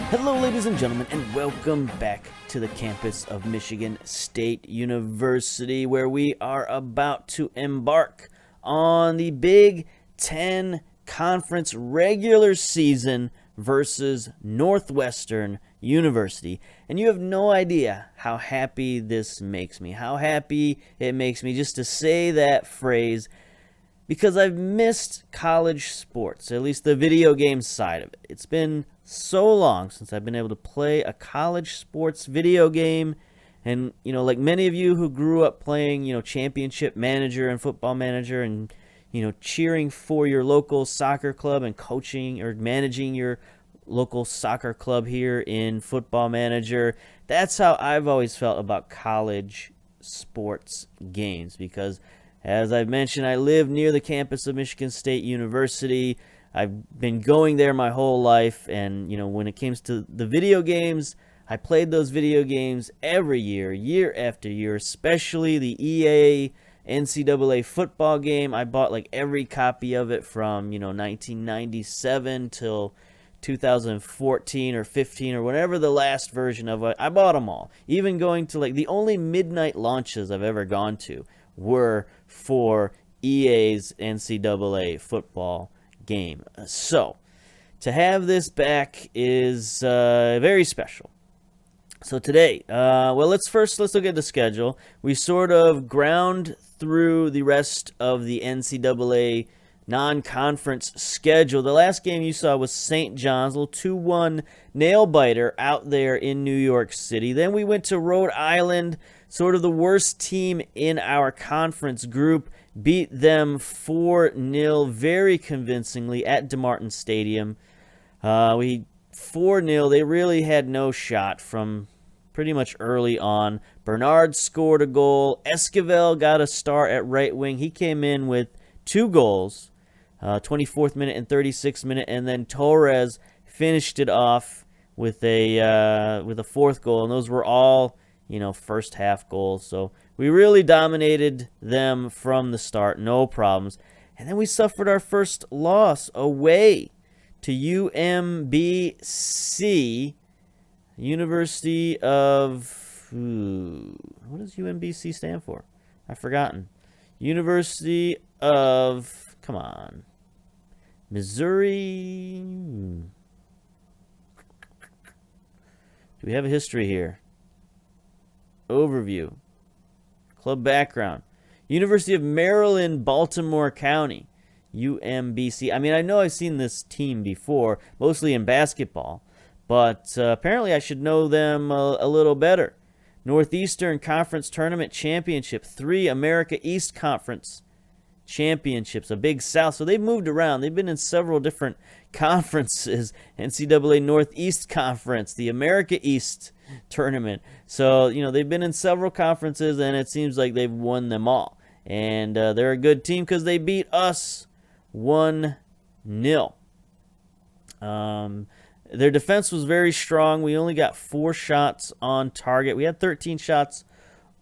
Hello, ladies and gentlemen, and welcome back to the campus of Michigan State University, where we are about to embark on the Big Ten Conference regular season versus Northwestern University. And you have no idea how happy this makes me, how happy it makes me just to say that phrase, because I've missed college sports, at least the video game side of it. It's been so long since I've been able to play a college sports video game. And, like many of you who grew up playing, Championship Manager and Football Manager and, cheering for your local soccer club and coaching or managing your local soccer club here in Football Manager. That's how I've always felt about college sports games, because as I've mentioned, I live near the campus of Michigan State University. I've been going there my whole life, and, when it comes to the video games, I played those video games every year, year after year, especially the EA NCAA football game. I bought like every copy of it from, 1997 till 2014 or 15 or whatever the last version of it. I bought them all. Even going to the only midnight launches I've ever gone to were for EA's NCAA football game. So to have this back is very special. So today, let's look at the schedule. We sort of ground through the rest of the NCAA non-conference schedule. The last game you saw was St. John's, a little 2-1 nail-biter out there in New York City. Then we went to Rhode Island, sort of the worst team in our conference group, beat them 4-0 very convincingly at DeMartin Stadium. 4-0. They really had no shot from pretty much early on. Bernard scored a goal. Esquivel got a start at right wing. He came in with 2 goals, 24th minute and 36th minute, and then Torres finished it off with a 4th goal, and those were all first half goals. So we really dominated them from the start, no problems. And then we suffered our first loss away to UMBC, University of... what does UMBC stand for? I've forgotten. University of... Come on. Missouri... Do we have a history here? Overview. Club background. University of Maryland, Baltimore County. UMBC. I mean, I know I've seen this team before, mostly in basketball, but apparently I should know them a little better. Northeastern Conference Tournament Championship, 3 America East Conference Championships, a Big South. So they've moved around. They've been in several different conferences. NCAA Northeast Conference, the America East Tournament. So, they've been in several conferences, and it seems like they've won them all. And they're a good team because they beat us 1-0. Their defense was very strong. We only got 4 shots on target. We had 13 shots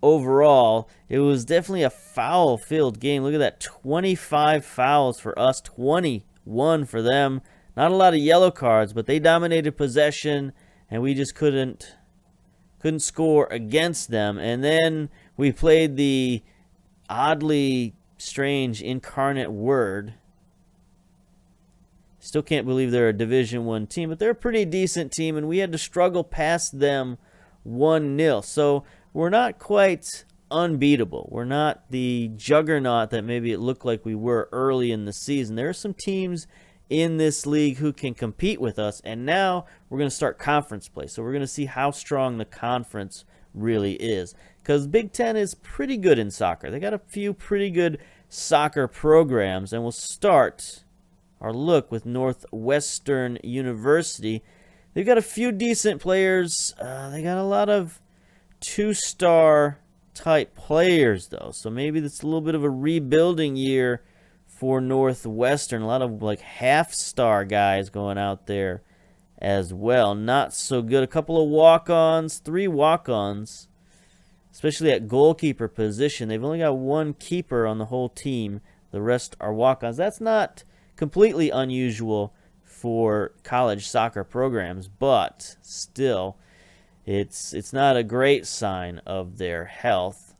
overall. It was definitely a foul-filled game. Look at that, 25 fouls for us, 21 for them. Not a lot of yellow cards, but they dominated possession, and we just couldn't score against them. And then we played the oddly strange Incarnate Word. Still can't believe they're a Division I team, but they're a pretty decent team, and we had to struggle past them 1-0. So we're not quite unbeatable. We're not the juggernaut that maybe it looked like we were early in the season. There are some teams in this league who can compete with us, and now we're going to start conference play. So we're going to see how strong the conference really is, because Big Ten is pretty good in soccer. They got a few pretty good soccer programs, and we'll start our look with Northwestern University. They've got a few decent players. They got a lot of 2-star type players, though, so maybe it's a little bit of a rebuilding year for Northwestern. A lot of half-star guys going out there as well. Not so good. A couple of walk-ons, 3 walk-ons, especially at goalkeeper position. They've only got 1 keeper on the whole team. The rest are walk-ons. That's not completely unusual for college soccer programs, but still, it's not a great sign of their health.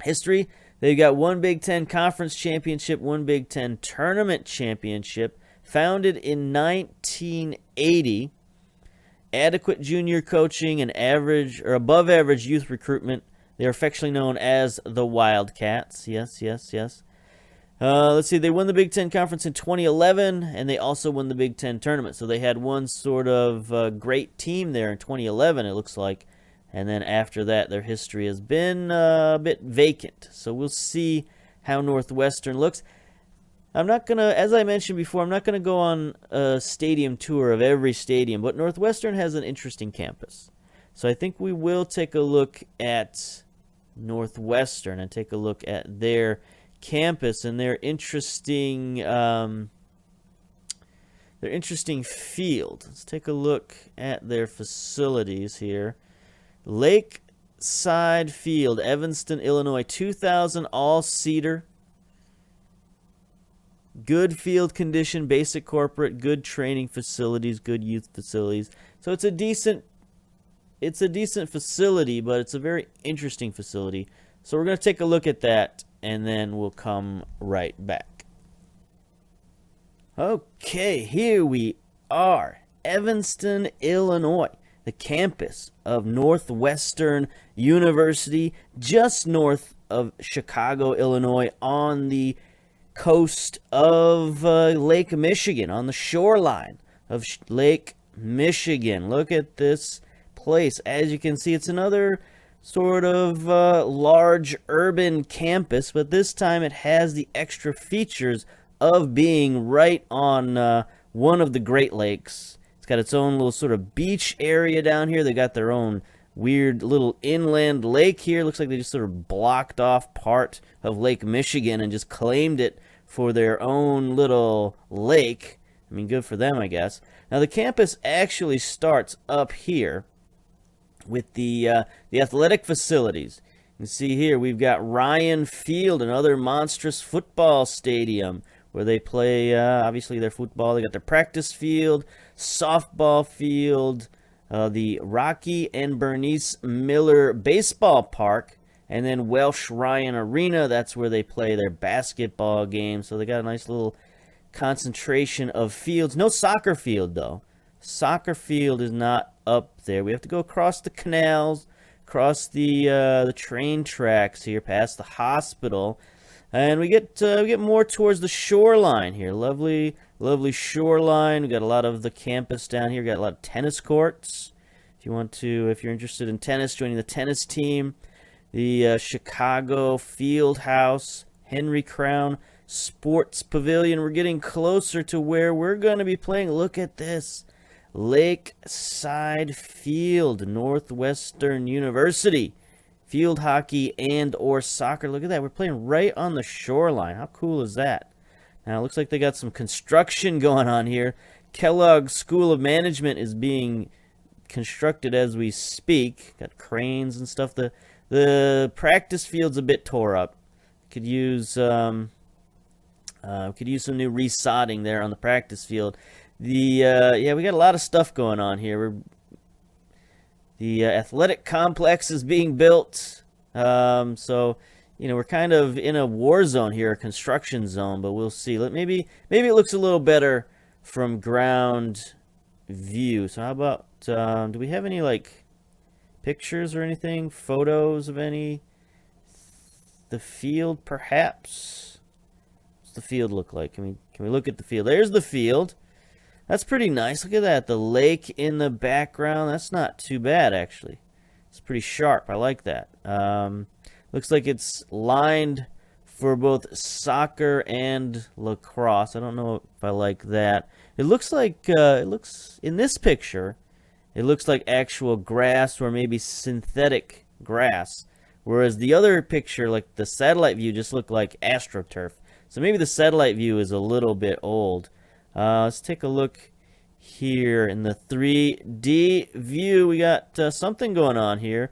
History, they've got one Big Ten Conference Championship, one Big Ten Tournament Championship, founded in 1980. Adequate junior coaching and average or above average youth recruitment. They are affectionately known as the Wildcats. Yes. Let's see. They won the Big Ten Conference in 2011, and they also won the Big Ten Tournament. So they had one sort of great team there in 2011, it looks like. And then after that, their history has been a bit vacant. So we'll see how Northwestern looks. I'm not going to, as I mentioned before, I'm not going to go on a stadium tour of every stadium, but Northwestern has an interesting campus. So I think we will take a look at Northwestern and take a look at their campus and their interesting field. Let's take a look at their facilities here. Lakeside Field, Evanston, Illinois, 2,000 all cedar. Good field condition, basic corporate, good training facilities, good youth facilities. So it's a decent facility, but it's a very interesting facility. So we're going to take a look at that, and then we'll come right back. Okay, here we are, Evanston, Illinois, the campus of Northwestern University, just north of Chicago, Illinois, on the coast of Lake Michigan, on the shoreline of Lake Michigan. Look at this place. As you can see, it's another sort of large urban campus, but this time it has the extra features of being right on one of the Great Lakes. It's got its own little sort of beach area down here. They got their own weird little inland lake here. Looks like they just sort of blocked off part of Lake Michigan and just claimed it for their own little lake. I mean, good for them, I guess. Now, the campus actually starts up here with the athletic facilities. You can see here we've got Ryan Field, another monstrous football stadium where they play, obviously, their football. They got their practice field, softball field, the Rocky and Bernice Miller Baseball Park, and then Welsh Ryan Arena. That's where they play their basketball games. So they got a nice little concentration of fields. No soccer field, though. Soccer field is not up there. We have to go across the canals, across the train tracks here, past the hospital, and we get more towards the shoreline here. Lovely shoreline. We got a lot of the campus down here. We got a lot of tennis courts. If you're interested in tennis, joining the tennis team. The Chicago Field House, Henry Crown Sports Pavilion. We're getting closer to where we're going to be playing. Look at this. Lakeside Field, Northwestern University. Field hockey and or soccer. Look at that. We're playing right on the shoreline. How cool is that? Now, it looks like they got some construction going on here. Kellogg School of Management is being constructed as we speak. Got cranes and stuff. The practice field's a bit tore up. Could use some new resodding there on the practice field. We got a lot of stuff going on here. The athletic complex is being built. So we're kind of in a war zone here, a construction zone, but we'll see. Maybe it looks a little better from ground view. So how about do we have any pictures or anything, photos of the field perhaps? What's the field look like? Can we look at the field? There's the field. That's pretty nice. Look at that, the lake in the background. That's not too bad, actually. It's pretty sharp. I like that. Looks like it's lined for both soccer and lacrosse. I don't know if I like that. It looks like in this picture, it looks like actual grass or maybe synthetic grass, whereas the other picture, like the satellite view, just looked like AstroTurf. So maybe the satellite view is a little bit old. Let's take a look here in the 3D view. We got something going on here.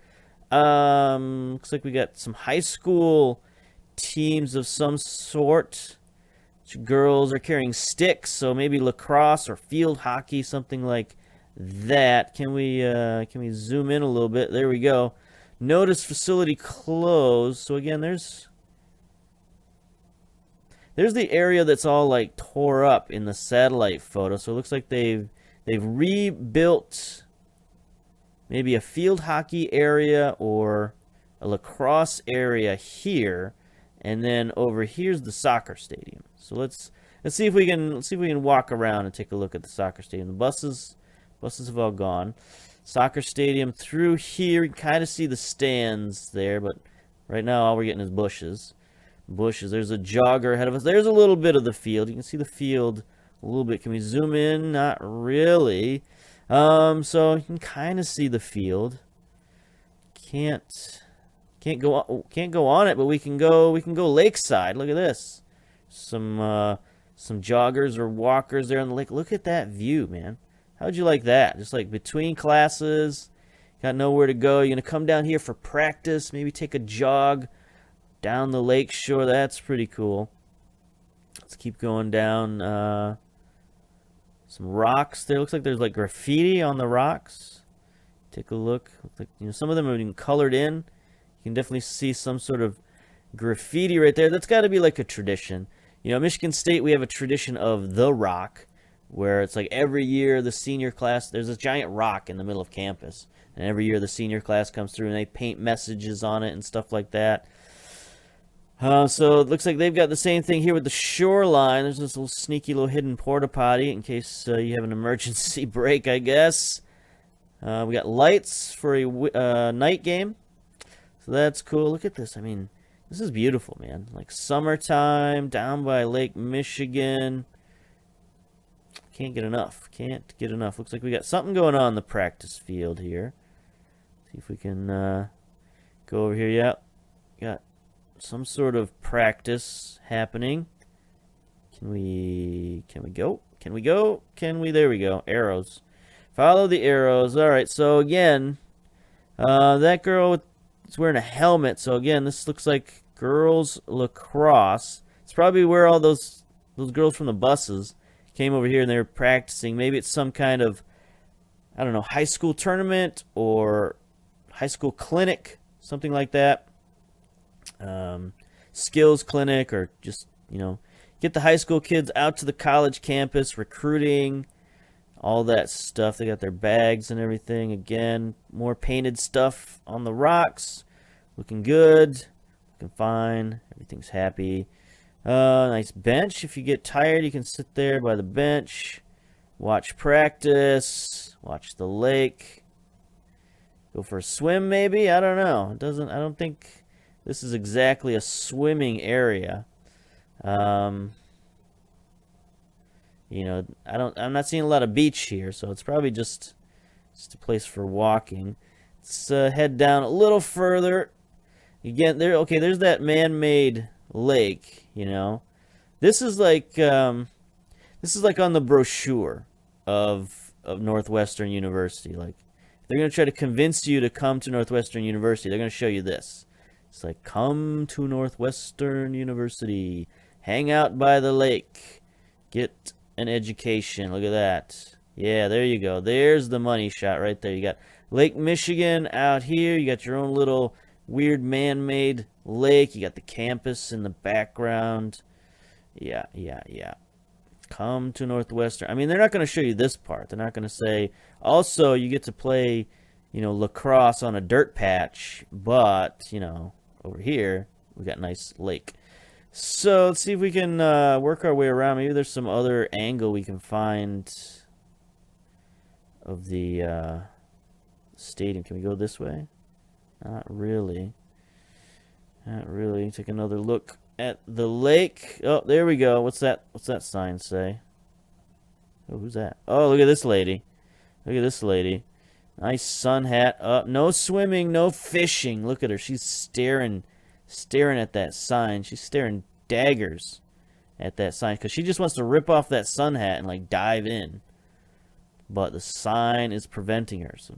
Looks like we got some high school teams of some sort. Girls are carrying sticks, so maybe lacrosse or field hockey, something like that. Can we zoom in a little bit? There we go. Notice facility closed. So again, there's the area that's all like tore up in the satellite photo. So it looks like they've rebuilt maybe a field hockey area or a lacrosse area here, and then over here's the soccer stadium. So let's see if we can walk around and take a look at the soccer stadium. The buses have all gone. Soccer stadium through here. You can kind of see the stands there, but right now all we're getting is bushes. There's a jogger ahead of us. There's a little bit of the field. You can see the field a little bit. Can we zoom in? Not really. So you can kind of see the field. Can't go on it, but we can go lakeside. Look at this. Some joggers or walkers there on the lake. Look at that view, man. How'd you like that? Just like between classes, got nowhere to go. You're gonna come down here for practice, maybe take a jog down the lake shore. That's pretty cool. Let's keep going down. Some rocks there. Looks like there's like graffiti on the rocks. Take a look. Looks like, some of them are even colored in. You can definitely see some sort of graffiti right there. That's got to be like a tradition. Michigan State, we have a tradition of the rock, where it's like every year the senior class, there's this giant rock in the middle of campus, and every year the senior class comes through and they paint messages on it and stuff like that. So it looks like they've got the same thing here with the shoreline. There's this little sneaky little hidden porta potty in case you have an emergency break, I guess. We got lights for a night game, so that's cool. Look at this. I mean, this is beautiful, man. Like summertime down by Lake Michigan. Can't get enough. Looks like we got something going on in the practice field here. See if we can go over here. Yeah, got some sort of practice happening. Can we go? There we go. Arrows. Follow the arrows. All right. So again, that girl is wearing a helmet. So again, this looks like girls lacrosse. It's probably where all those girls from the buses came over here and they were practicing. Maybe it's some kind of, I don't know, high school tournament or high school clinic, something like that. Skills clinic, or just, get the high school kids out to the college campus, recruiting, all that stuff. They got their bags and everything. Again, more painted stuff on the rocks. Looking good. Looking fine. Everything's happy. Nice bench. If you get tired, you can sit there by the bench, watch practice, watch the lake, go for a swim maybe. I don't know. I don't think this is exactly a swimming area. I'm not seeing a lot of beach here, so it's probably just a place for walking. Let's head down a little further. Again, there's that man-made lake. This is like on the brochure of Northwestern University. Like, if they're going to try to convince you to come to Northwestern University, they're going to show you this. It's like, come to Northwestern University, hang out by the lake, get an education. Look at that. Yeah, there you go. There's the money shot right there. You got Lake Michigan out here. You got your own little weird man-made lake. You got the campus in the background. Yeah. Come to Northwestern. I mean, they're not going to show you this part. They're not going to say, also, you get to play, lacrosse on a dirt patch, but, over here, we got a nice lake. So let's see if we can work our way around. Maybe there's some other angle we can find of the stadium. Can we go this way? Not really. Take another look at the lake. Oh, there we go. What's that sign say? Oh, who's that? Oh, look at this lady. Nice sun hat. No swimming, no fishing. Look at her. She's staring at that sign. She's staring daggers at that sign because she just wants to rip off that sun hat and like dive in. But the sign is preventing her. So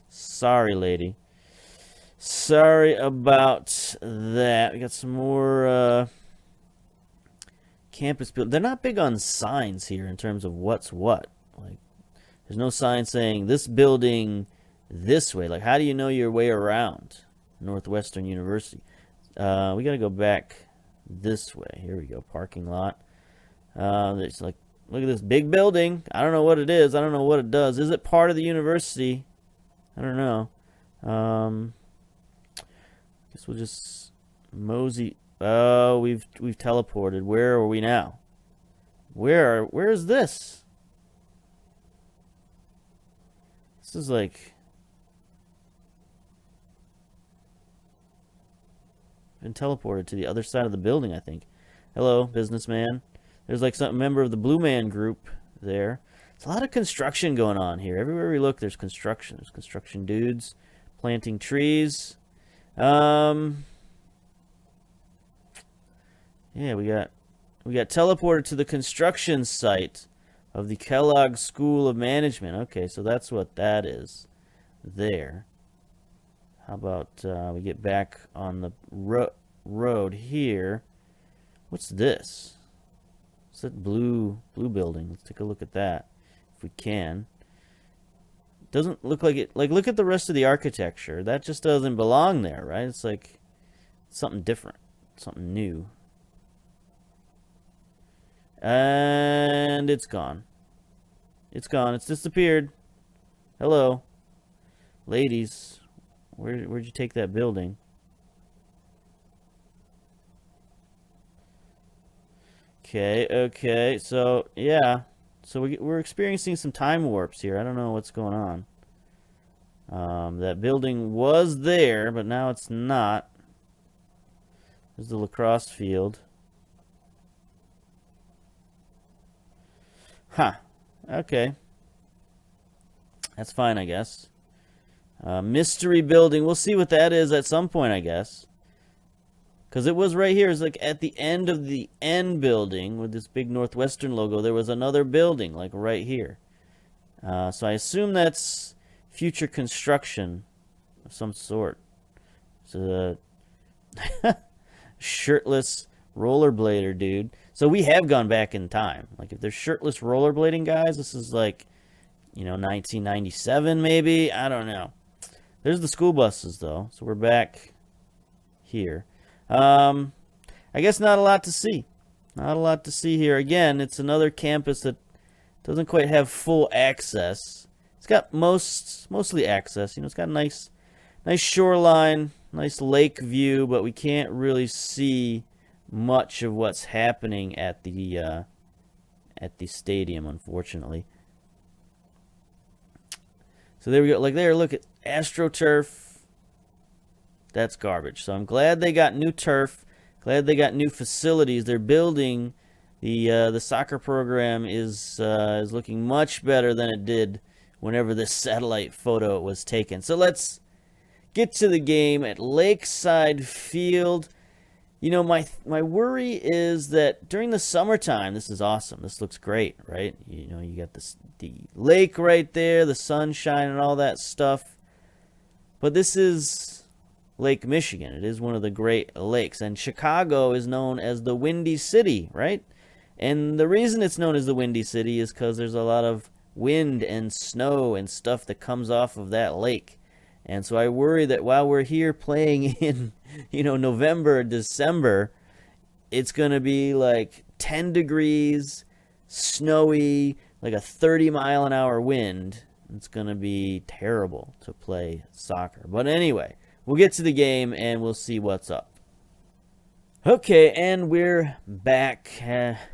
sorry, lady. Sorry about that. We got some more campus building. They're not big on signs here in terms of what's what. Like, there's no sign saying this building this way. Like, how do you know your way around Northwestern University? We got to go back this way. Here we go. Parking lot. It's like, look at this big building. I don't know what it is. I don't know what it does. Is it part of the university? I don't know. Guess we'll just mosey. Oh, we've teleported. Where are we now? Where is this? This is like been teleported to the other side of the building, I think. Hello, businessman. There's like some member of the Blue Man Group there. There's a lot of construction going on here. Everywhere we look, there's construction. There's construction dudes planting trees. Yeah, we got teleported to the construction site of the Kellogg School of Management. Okay, so that's what that is there. How about we get back on the road here? What's this? What's that blue building? Let's take a look at that if we can. Doesn't look like it. Like, look at the rest of the architecture. That just doesn't belong there, right? It's like something different, something new. And it's gone. It's gone. It's disappeared. Hello. Ladies. Where'd you take that building? Okay. So, yeah. So we're experiencing some time warps here. I don't know what's going on. That building was there, but now it's not. There's the lacrosse field. Huh. Okay. That's fine, I guess. Mystery building. We'll see what that is at some point, I guess. Because it was right here. It's like at the end of the N building with this big Northwestern logo. There was another building, like right here. So I assume that's future construction of some sort. It's a shirtless rollerblader dude. So we have gone back in time. Like, if there's shirtless rollerblading guys, this is like, 1997 maybe. I don't know. There's the school buses, though. So we're back here. I guess not a lot to see. Not a lot to see here. Again, it's another campus that doesn't quite have full access. It's got mostly access. It's got a nice shoreline, nice lake view, but we can't really see much of what's happening at the stadium, unfortunately. So there we go. Like there, look at AstroTurf. That's garbage. So I'm glad they got new turf. Glad they got new facilities. They're building. The soccer program is looking much better than it did whenever this satellite photo was taken. So let's get to the game at Lakeside Field. My worry is that during the summertime, this is awesome. This looks great, right? You got the lake right there, the sunshine and all that stuff. But this is Lake Michigan. It is one of the Great Lakes. And Chicago is known as the Windy City, right? And the reason it's known as the Windy City is because there's a lot of wind and snow and stuff that comes off of that lake. And so I worry that while we're here playing in, November, December, it's going to be like 10 degrees, snowy, like a 30-mile-an-hour wind. It's going to be terrible to play soccer. But anyway, we'll get to the game and we'll see what's up. Okay, and we're back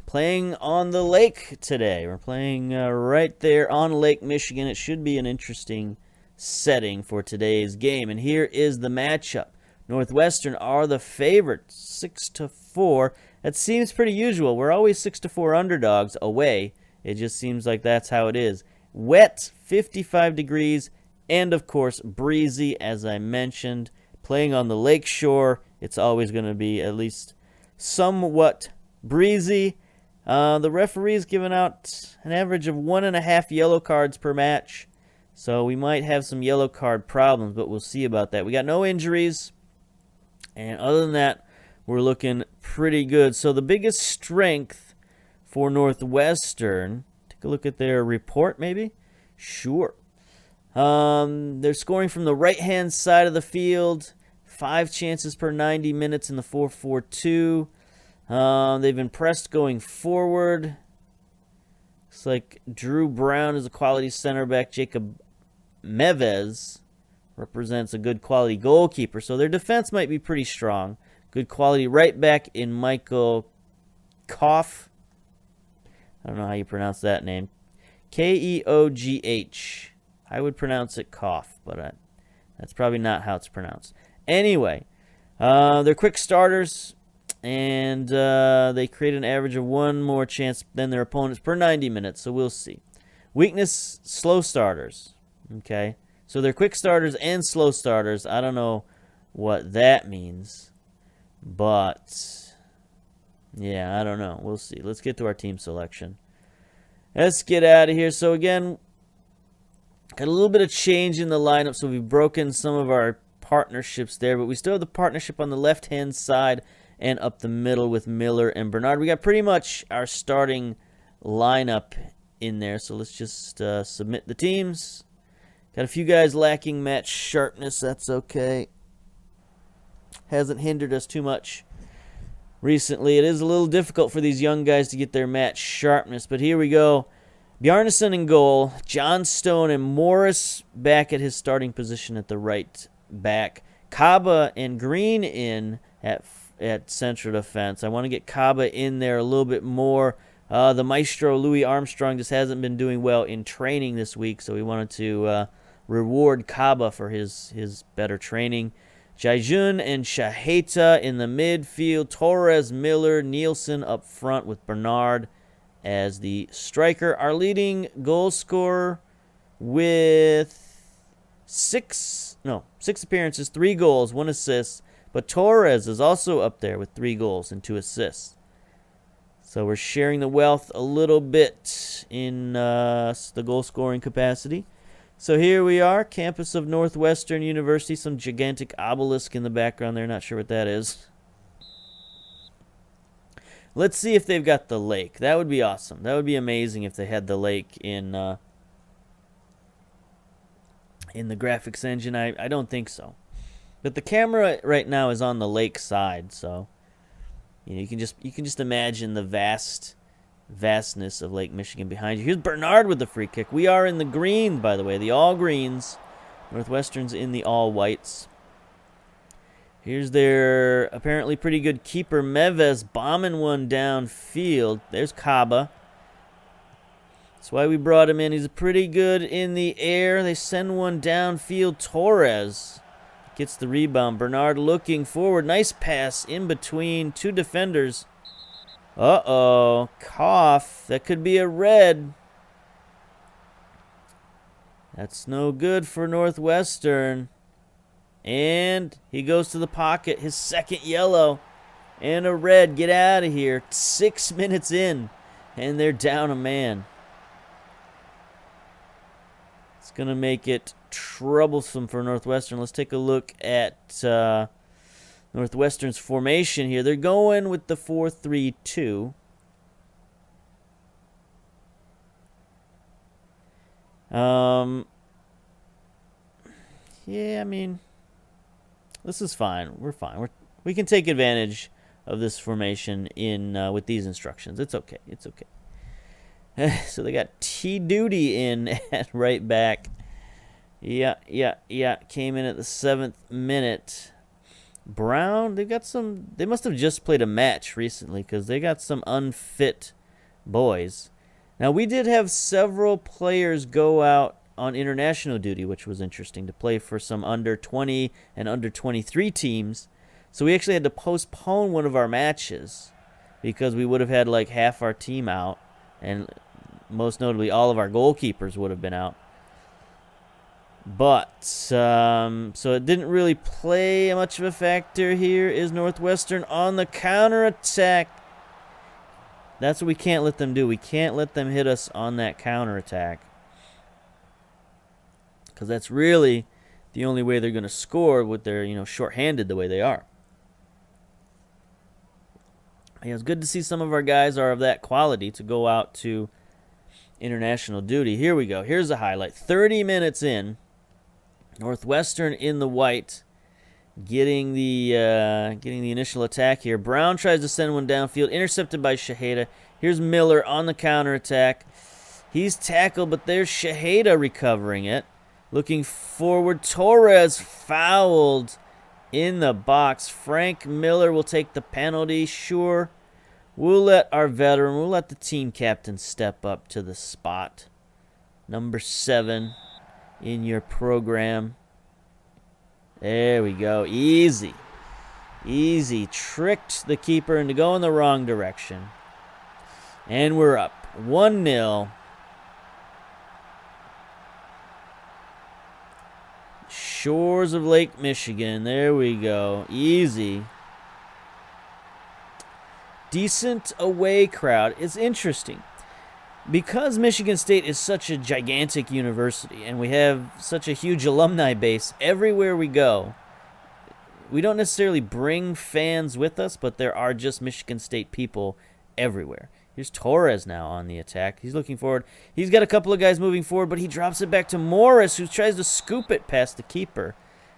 playing on the lake today. We're playing right there on Lake Michigan. It should be an interesting setting for today's game. And here is the matchup. Northwestern are the favorites, 6-4. That seems pretty usual. We're always 6-4 underdogs away. It just seems like that's how it is. Wet, 55 degrees, and of course breezy, as I mentioned. Playing on the lake shore, it's always going to be at least somewhat breezy. The referee's given out an average of 1.5 yellow cards per match. So we might have some yellow card problems, but we'll see about that. We got no injuries. And other than that, we're looking pretty good. So the biggest strength for Northwestern. Take a look at their report, maybe? Sure. They're scoring from the right-hand side of the field. 5 chances per 90 minutes in the 4-4-2. They've been pressed going forward. Looks like Drew Brown is a quality center back. Jacob Mevez represents a good quality goalkeeper. So their defense might be pretty strong. Good quality right back in Michael Koff. I don't know how you pronounce that name. Keogh. I would pronounce it Koff, but that's probably not how it's pronounced. Anyway, they're quick starters, and they create an average of 1 more chance than their opponents per 90 minutes, so we'll see. Weakness, slow starters. Okay, so they're quick starters and slow starters. I don't know what that means, but yeah, I don't know. We'll see. Let's get to our team selection. Let's get out of here. So again, got a little bit of change in the lineup, so we've broken some of our partnerships there, but we still have the partnership on the left-hand side and up the middle with Miller and Bernard. We got pretty much our starting lineup in there, so let's just submit the teams. Got a few guys lacking match sharpness. That's okay. Hasn't hindered us too much recently. It is a little difficult for these young guys to get their match sharpness, but here we go. Bjarnason in goal, John Stone and Morris back at his starting position at the right back. Kaba and Green in at central defense. I want to get Kaba in there a little bit more. The maestro, Louis Armstrong, just hasn't been doing well in training this week, so we wanted to reward Kaba for his better training. Jaijun and Shaheta in the midfield. Torres, Miller, Nielsen up front with Bernard as the striker. Our leading goal scorer with 6 appearances, 3 goals, 1 assist. But Torres is also up there with 3 goals and 2 assists. So we're sharing the wealth a little bit in the goal scoring capacity. So here we are, campus of Northwestern University. Some gigantic obelisk in the background there. Not sure what that is. Let's see if they've got the lake. That would be awesome. That would be amazing if they had the lake in the graphics engine. I don't think so. But the camera right now is on the lake side, so you can just imagine the vastness of Lake Michigan behind you. Here's Bernard with the free kick. We are in the green, by the way, the all greens. Northwestern's in the all whites. Here's their apparently pretty good keeper, Mevez, bombing one downfield. There's Kaba. That's why we brought him in. He's pretty good in the air. They send one downfield. Torres gets the rebound. Bernard looking forward. Nice pass in between 2 defenders. Uh-oh. Cough. That could be a red. That's no good for Northwestern. And he goes to the pocket. His second yellow. And a red. Get out of here. 6 minutes in. And they're down a man. It's going to make it troublesome for Northwestern. Let's take a look at Northwestern's formation here. They're going with the 4-3-2. Yeah, I mean, this is fine. We're fine. We can take advantage of this formation in with these instructions. It's okay. It's okay. So they got T. Duty in at right back. Yeah. Came in at the 7th minute. Brown, they must have just played a match recently because they got some unfit boys. Now, we did have several players go out on international duty, which was interesting, to play for some under 20 and under 23 teams. So we actually had to postpone one of our matches because we would have had like half our team out, and most notably all of our goalkeepers would have been out. But, so it didn't really play much of a factor here. Is Northwestern on the counterattack? That's what we can't let them do. We can't let them hit us on that counterattack, because that's really the only way they're going to score with their, shorthanded the way they are. Yeah, it's good to see some of our guys are of that quality to go out to international duty. Here we go. Here's a highlight. 30 minutes in, Northwestern in the white, getting the initial attack here. Brown tries to send one downfield, intercepted by Shaheda. Here's Miller on the counterattack. He's tackled, but there's Shaheda recovering it. Looking forward, Torres fouled in the box. Frank Miller will take the penalty, sure. We'll let our veteran, we'll let the team captain step up to the spot. Number 7 in your program. There we go. Easy. Easy. Tricked the keeper into going the wrong direction. And we're up 1-0. Shores of Lake Michigan. There we go. Easy. Decent away crowd. It's interesting. Because Michigan State is such a gigantic university and we have such a huge alumni base everywhere we go, we don't necessarily bring fans with us, but there are just Michigan State people everywhere. Here's Torres now on the attack. He's looking forward. He's got a couple of guys moving forward, but he drops it back to Morris, who tries to scoop it past the keeper.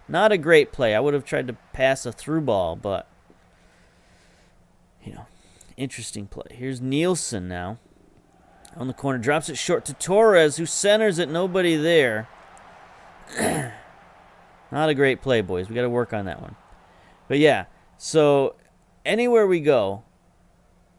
Not a great play. I would have tried to pass a through ball, but, interesting play. Here's Nielsen now on the corner. Drops it short to Torres, who centers it. Nobody there. Not a great play, boys. We got to work on that one. But, yeah, so anywhere we go,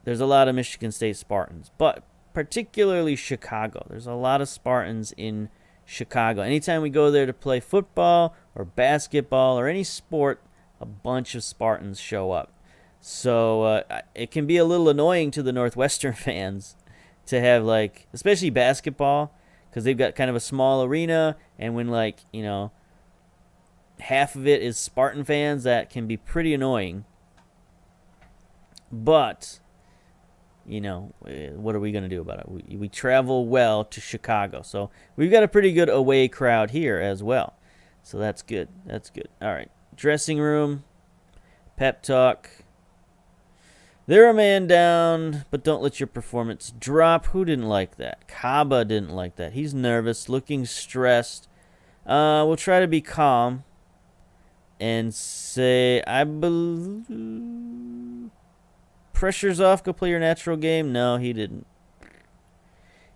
there's a lot of Michigan State Spartans, but particularly Chicago. There's a lot of Spartans in Chicago. Anytime we go there to play football or basketball or any sport, a bunch of Spartans show up. So it can be a little annoying to the Northwestern fans to have, especially basketball, because they've got kind of a small arena, and when, half of it is Spartan fans, that can be pretty annoying. But what are we going to do about it? We travel well to Chicago. So we've got a pretty good away crowd here as well. So that's good. That's good. All right. Dressing room. Pep talk. They're a man down, but don't let your performance drop. Who didn't like that? Kaba didn't like that. He's nervous, looking stressed. We'll try to be calm and say, I believe... Pressure's off, go play your natural game. No, he didn't.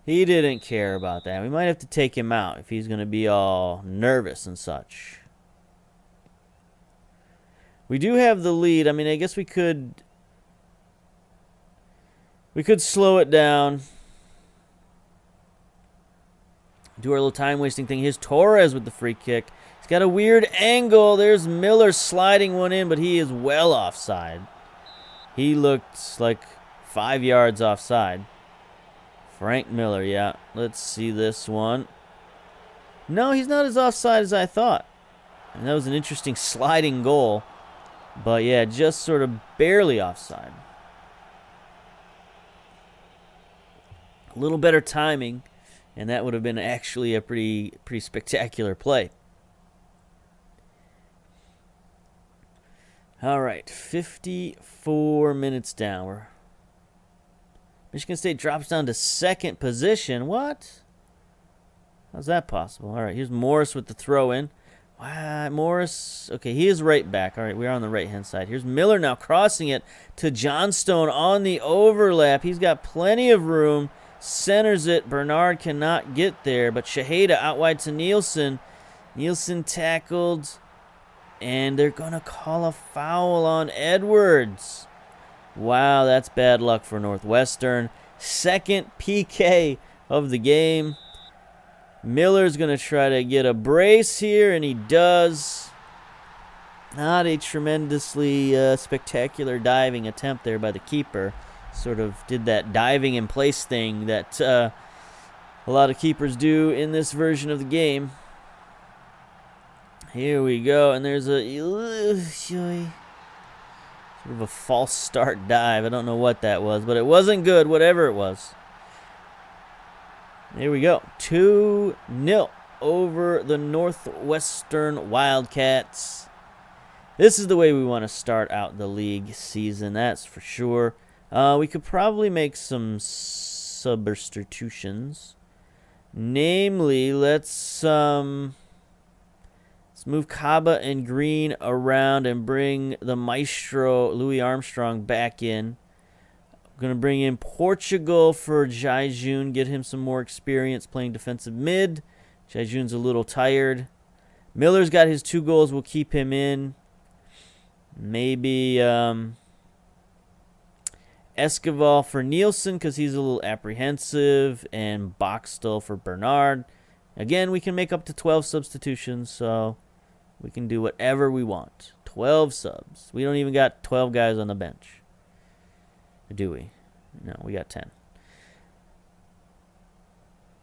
He didn't care about that. We might have to take him out if he's going to be all nervous and such. We do have the lead. I mean, I guess we could slow it down. Do our little time-wasting thing. Here's Torres with the free kick. He's got a weird angle. There's Miller sliding one in, but he is well offside. He looked like 5 yards offside. Frank Miller, yeah. Let's see this one. No, he's not as offside as I thought. And that was an interesting sliding goal. But, yeah, just sort of barely offside. A little better timing, and that would have been actually a pretty spectacular play. All right, 54 minutes down. Michigan State drops down to second position. What? How's that possible? All right, here's Morris with the throw-in. Wow, Morris. Okay, he is right back. All right, we're on the right-hand side. Here's Miller now crossing it to Johnstone on the overlap. He's got plenty of room. Centers it. Bernard cannot get there, but Shaheda out wide to Nielsen. Nielsen tackled. And they're going to call a foul on Edwards. Wow, that's bad luck for Northwestern. Second PK of the game. Miller's going to try to get a brace here, and he does. Not a tremendously spectacular diving attempt there by the keeper. Sort of did that diving in place thing that a lot of keepers do in this version of the game. Here we go, and there's a sort of a false start dive. I don't know what that was, but it wasn't good, whatever it was. Here we go, 2-0 over the Northwestern Wildcats. This is the way we want to start out the league season, that's for sure. We could probably make some substitutions. Namely, let's move Kaba and Green around and bring the maestro Louis Armstrong back in. I'm going to bring in Portugal for Jaijun, get him some more experience playing defensive mid. Jaijun's a little tired. Miller's got his 2 goals. We'll keep him in. Maybe Esquivel for Nielsen because he's a little apprehensive. And Boxtel for Bernard. Again, we can make up to 12 substitutions, so we can do whatever we want. 12 subs. We don't even got 12 guys on the bench. Or do we? No, we got 10.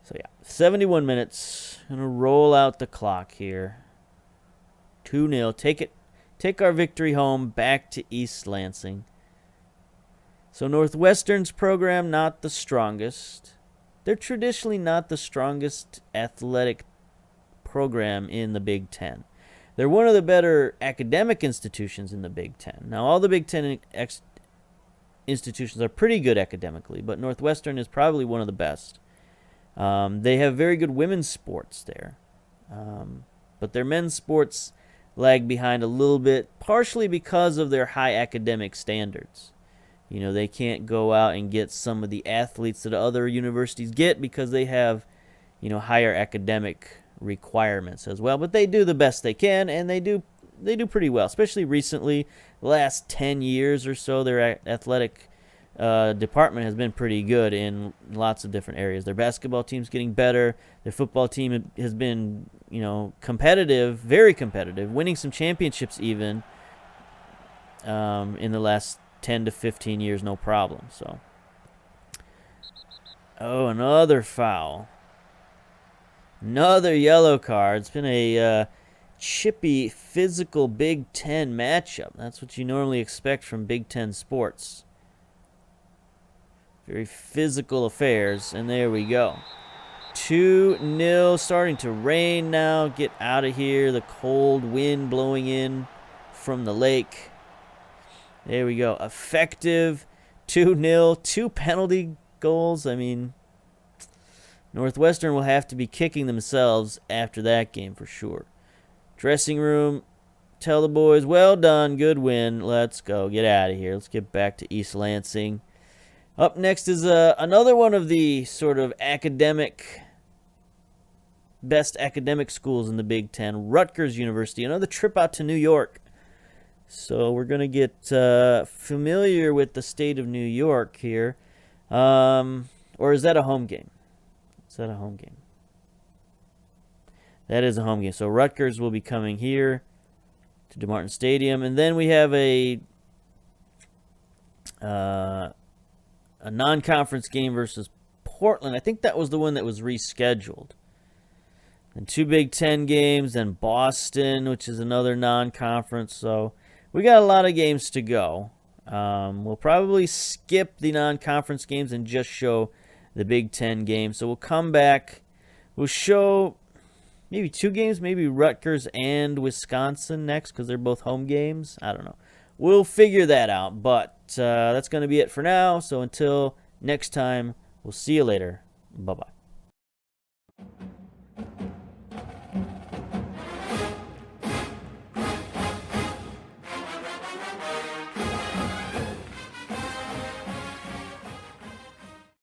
So, yeah, 71 minutes. Going to roll out the clock here. 2-0. Take our victory home back to East Lansing. So, Northwestern's program, not the strongest. They're traditionally not the strongest athletic program in the Big Ten. They're one of the better academic institutions in the Big Ten. Now, all the Big Ten institutions are pretty good academically, but Northwestern is probably one of the best. They have very good women's sports there. But their men's sports lag behind a little bit, partially because of their high academic standards. You know, they can't go out and get some of the athletes that other universities get because they have, you know, higher academic requirements as well. But they do the best they can, and they do pretty well, especially recently. The last 10 years or so, their athletic department has been pretty good in lots of different areas. Their basketball team's getting better. Their football team has been, you know, competitive, very competitive, winning some championships even in the last 10 to 15 years, no problem. So, oh, another foul. Another yellow card. It's been a chippy, physical Big Ten matchup. That's what you normally expect from Big Ten sports. Very physical affairs, and there we go. 2-0, starting to rain now. Get out of here. The cold wind blowing in from the lake. There we go. Effective 2-0, 2 penalty goals. I mean, Northwestern will have to be kicking themselves after that game for sure. Dressing room, tell the boys, well done, good win. Let's go. Get out of here. Let's get back to East Lansing. Up next is another one of the sort of best academic schools in the Big Ten, Rutgers University. Another trip out to New York. So we're going to get familiar with the state of New York here. Or is that a home game? Is that a home game? That is a home game. So Rutgers will be coming here to DeMartin Stadium. And then we have a non-conference game versus Portland. I think that was the one that was rescheduled. And 2 Big Ten games, then Boston, which is another non-conference. So we got a lot of games to go. We'll probably skip the non-conference games and just show the Big Ten games. So we'll come back. We'll show maybe 2 games, maybe Rutgers and Wisconsin next because they're both home games. I don't know. We'll figure that out. But that's going to be it for now. So until next time, we'll see you later. Bye-bye.